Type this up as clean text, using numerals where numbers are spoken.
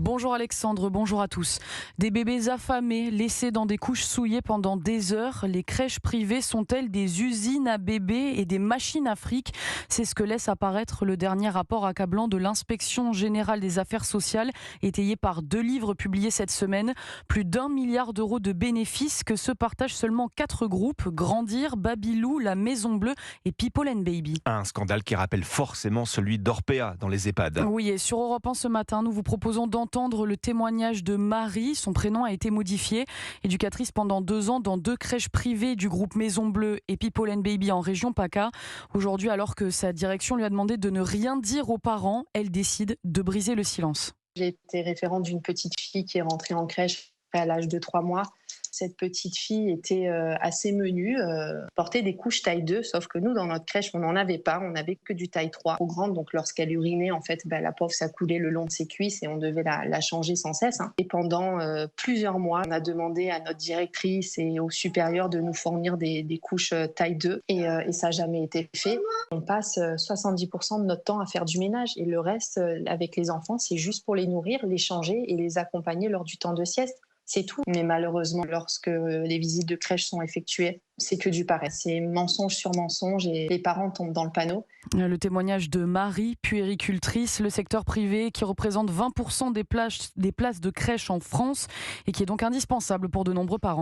Bonjour Alexandre, bonjour à tous. Des bébés affamés, laissés dans des couches souillées pendant des heures. Les crèches privées sont-elles des usines à bébés et des machines à fric? C'est ce que laisse apparaître le dernier rapport accablant de l'Inspection générale des affaires sociales, étayé par 2 livres publiés cette semaine. Plus d'1 milliard d'euros de bénéfices que se partagent seulement 4 groupes: Grandir, Babylou, La Maison Bleue et People and Baby. Un scandale qui rappelle forcément celui d'Orpea dans les EHPAD. Oui, et sur Europe 1 ce matin, nous vous proposons d'entendre le témoignage de Marie. Son prénom a été modifié. Éducatrice pendant 2 ans dans 2 crèches privées du groupe Maison Bleue et People and Baby en région PACA. Aujourd'hui, alors que sa direction lui a demandé de ne rien dire aux parents, elle décide de briser le silence. J'ai été référente d'une petite fille qui est rentrée en crèche à l'âge de 3 mois. Cette petite fille était assez menue, portait des couches taille 2, sauf que nous, dans notre crèche, on n'en avait pas, on n'avait que du taille 3, trop grande. Donc lorsqu'elle urinait, en fait, la pauvre, ça coulait le long de ses cuisses et on devait la changer sans cesse. Et pendant plusieurs mois, on a demandé à notre directrice et aux supérieurs de nous fournir des couches taille 2 et ça n'a jamais été fait. On passe 70% de notre temps à faire du ménage et le reste, avec les enfants, c'est juste pour les nourrir, les changer et les accompagner lors du temps de sieste. C'est tout. Mais malheureusement, lorsque les visites de crèche sont effectuées, c'est que du pareil. C'est mensonge sur mensonge et les parents tombent dans le panneau. Le témoignage de Marie, puéricultrice, le secteur privé qui représente 20% des places de crèche en France et qui est donc indispensable pour de nombreux parents.